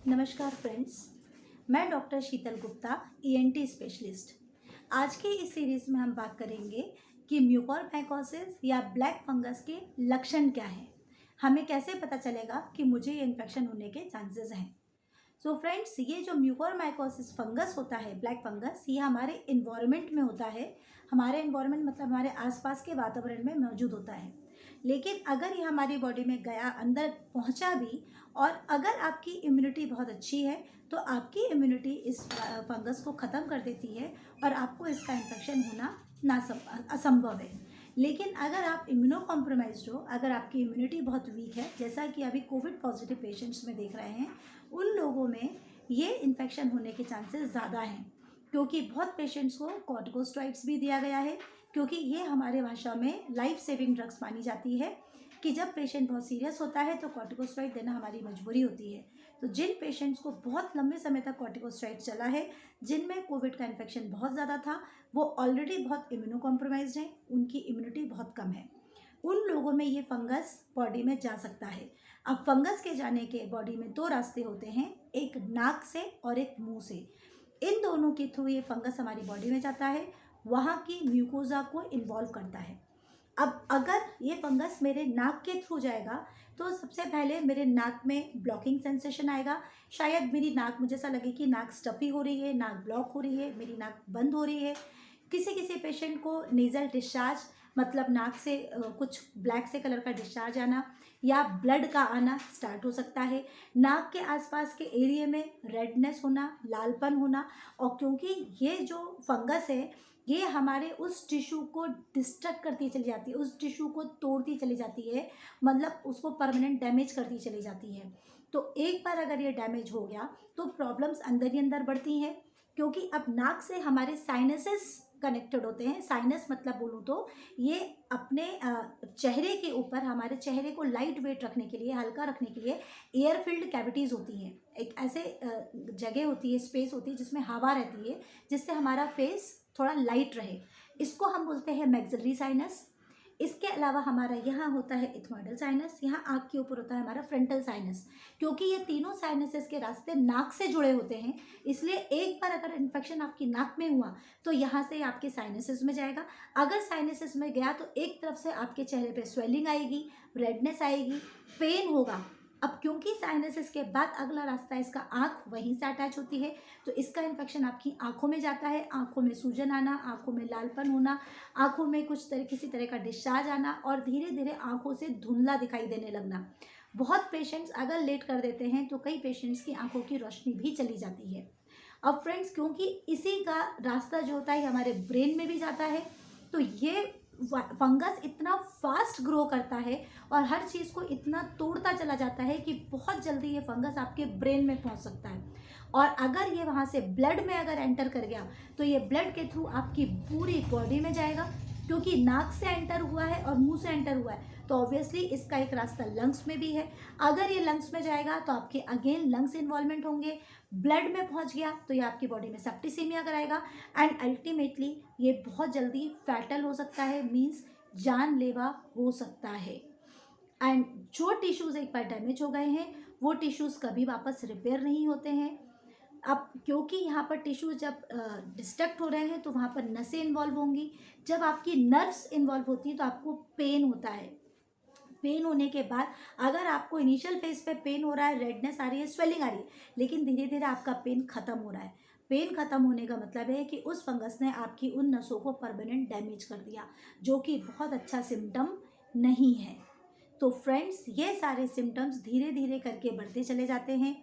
नमस्कार फ्रेंड्स, मैं डॉक्टर शीतल Gupta ENT specialist. आज की इस सीरीज़ में हम बात करेंगे कि म्यूकोरमाइकोसिस या ब्लैक फंगस के लक्षण क्या हैं। हमें कैसे पता चलेगा कि मुझे ये इन्फेक्शन होने के चांसेस हैं। सो फ्रेंड्स, ये जो म्यूकोरमाइकोसिस फंगस होता है, ब्लैक फंगस, ये हमारे इन्वायरमेंट में होता है। हमारे इन्वायरमेंट मतलब हमारे आसपास के वातावरण में मौजूद होता है। लेकिन अगर ये हमारी बॉडी में गया, अंदर पहुंचा भी, और अगर आपकी इम्यूनिटी बहुत अच्छी है तो आपकी इम्यूनिटी इस फंगस को ख़त्म कर देती है और आपको इसका इन्फेक्शन होना असंभव है। लेकिन अगर आप इम्यूनो कॉम्प्रोमाइज्ड हो, अगर आपकी इम्यूनिटी बहुत वीक है, जैसा कि अभी कोविड पॉजिटिव पेशेंट्स में देख रहे हैं, उन लोगों में ये इन्फेक्शन होने के चांसेस ज़्यादा हैं, क्योंकि बहुत पेशेंट्स को कॉर्टिकोस्टेरॉइड्स भी दिया गया है, क्योंकि ये हमारे भाषा में लाइफ सेविंग ड्रग्स मानी जाती है कि जब पेशेंट बहुत सीरियस होता है तो कॉर्टिकोस्टेरॉइड देना हमारी मजबूरी होती है। तो जिन पेशेंट्स को बहुत लंबे समय तक कॉर्टिकोस्टेरॉइड चला है, जिनमें कोविड का इन्फेक्शन बहुत ज़्यादा था, वो ऑलरेडी बहुत इम्यूनो कॉम्प्रोमाइज्ड हैं, उनकी इम्यूनिटी बहुत कम है, उन लोगों में ये फंगस बॉडी में जा सकता है। अब फंगस के जाने के बॉडी में दो रास्ते होते हैं, एक नाक से और एक मुंह से। इन दोनों के थ्रू ये फंगस हमारी बॉडी में जाता है, वहाँ की म्यूकोजा को इन्वॉल्व करता है। अब अगर ये फंगस मेरे नाक के थ्रू जाएगा तो सबसे पहले मेरे नाक में ब्लॉकिंग सेंसेशन आएगा। शायद मेरी नाक, मुझे ऐसा लगे कि नाक स्टफी हो रही है, नाक ब्लॉक हो रही है, मेरी नाक बंद हो रही है। किसी किसी पेशेंट को नेज़ल डिस्चार्ज, मतलब नाक से कुछ ब्लैक से कलर का डिस्चार्ज आना या ब्लड का आना स्टार्ट हो सकता है। नाक के आसपास के एरिया में रेडनेस होना, लालपन होना, और क्योंकि ये जो फंगस है ये हमारे उस टिश्यू को डिस्ट्रक्ट करती चली जाती है, उस टिश्यू को तोड़ती चली जाती है, मतलब उसको परमानेंट डैमेज करती चली जाती है। तो एक बार अगर ये डैमेज हो गया तो प्रॉब्लम्स अंदर ही अंदर बढ़ती हैं, क्योंकि अब नाक से हमारे साइनसेस कनेक्टेड होते हैं। साइनस मतलब बोलूँ तो ये अपने चेहरे के ऊपर, हमारे चेहरे को लाइट वेट रखने के लिए, हल्का रखने के लिए एयर फिल्ड कैविटीज़ होती हैं। एक ऐसे जगह होती है, स्पेस होती है जिसमें हवा रहती है, जिससे हमारा फेस थोड़ा लाइट रहे। इसको हम बोलते हैं मैक्सिलरी साइनस। इसके अलावा हमारा यहाँ होता है इथमॉइडल साइनस, यहाँ आँख के ऊपर होता है हमारा फ्रंटल साइनस। क्योंकि ये तीनों साइनसेस के रास्ते नाक से जुड़े होते हैं, इसलिए एक बार अगर इन्फेक्शन आपकी नाक में हुआ तो यहाँ से आपके साइनसेस में जाएगा। अगर साइनसेस में गया तो एक तरफ से आपके चेहरे पे स्वेलिंग आएगी, रेडनेस आएगी, पेन होगा। अब क्योंकि साइनसेस के बाद अगला रास्ता इसका आँख वहीं से अटैच होती है, तो इसका इन्फेक्शन आपकी आँखों में जाता है। आँखों में सूजन आना, आँखों में लालपन होना, आँखों में किसी तरह का डिस्चार्ज आना, और धीरे धीरे आँखों से धुंधला दिखाई देने लगना। बहुत पेशेंट्स अगर लेट कर देते हैं तो कई पेशेंट्स की आँखों की रोशनी भी चली जाती है। अब फ्रेंड्स, क्योंकि इसी का रास्ता जो होता है हमारे ब्रेन में भी जाता है, तो ये फंगस इतना फास्ट ग्रो करता है और हर चीज़ को इतना तोड़ता चला जाता है कि बहुत जल्दी ये फंगस आपके ब्रेन में पहुंच सकता है। और अगर ये वहाँ से ब्लड में अगर एंटर कर गया तो ये ब्लड के थ्रू आपकी पूरी बॉडी में जाएगा। क्योंकि नाक से एंटर हुआ है और मुंह से एंटर हुआ है तो ऑब्वियसली इसका एक रास्ता लंग्स में भी है। अगर ये लंग्स में जाएगा तो आपके अगेन लंग्स इन्वॉल्वमेंट होंगे। ब्लड में पहुंच गया तो ये आपकी बॉडी में सेप्टिसीमिया कराएगा, एंड अल्टीमेटली ये बहुत जल्दी फैटल हो सकता है, मीन्स जानलेवा हो सकता है। एंड जो टिश्यूज़ एक बार डैमेज हो गए हैं वो टिश्यूज़ कभी वापस रिपेयर नहीं होते हैं। अब क्योंकि यहाँ पर टिश्यू जब डिस्ट्रक्ट हो रहे हैं तो वहाँ पर नसें इन्वॉल्व होंगी। जब आपकी नर्व्स इन्वॉल्व होती हैं तो आपको पेन होता है। पेन होने के बाद अगर आपको इनिशियल फेज पे पेन हो रहा है, रेडनेस आ रही है, स्वेलिंग आ रही है, लेकिन धीरे धीरे आपका पेन खत्म हो रहा है। पेन खत्म होने का मतलब है कि उस फंगस ने आपकी उन नसों को परमानेंट डैमेज कर दिया, जो कि बहुत अच्छा सिम्टम नहीं है। तो फ्रेंड्स, ये सारे सिम्टम्स धीरे धीरे करके बढ़ते चले जाते हैं।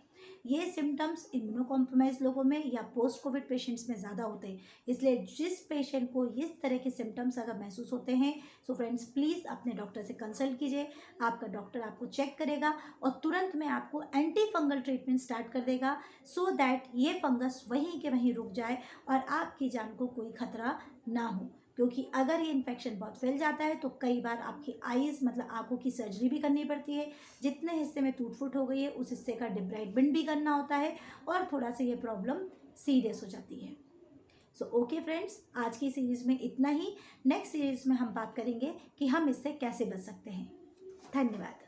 ये सिम्टम्स इम्यूनो कॉम्प्रोमाइज लोगों में या पोस्ट कोविड पेशेंट्स में ज़्यादा होते हैं। इसलिए जिस पेशेंट को इस तरह के सिम्टम्स अगर महसूस होते हैं सो फ्रेंड्स प्लीज़ अपने डॉक्टर से कंसल्ट कीजिए। आपका डॉक्टर आपको चेक करेगा और तुरंत में आपको एंटी फंगल ट्रीटमेंट स्टार्ट कर देगा, सो दैट ये फंगस वहीं के वहीं रुक जाए और आपकी जान को कोई खतरा ना हो। क्योंकि अगर ये इन्फेक्शन बहुत फैल जाता है तो कई बार आपकी आईज़, मतलब आंखों की सर्जरी भी करनी पड़ती है। जितने हिस्से में टूट फूट हो गई है उस हिस्से का डिब्राइडमेंट भी करना होता है और थोड़ा सा ये प्रॉब्लम सीरियस हो जाती है। सो ओके फ्रेंड्स, आज की सीरीज़ में इतना ही। नेक्स्ट सीरीज़ में हम बात करेंगे कि हम इससे कैसे बच सकते हैं। धन्यवाद।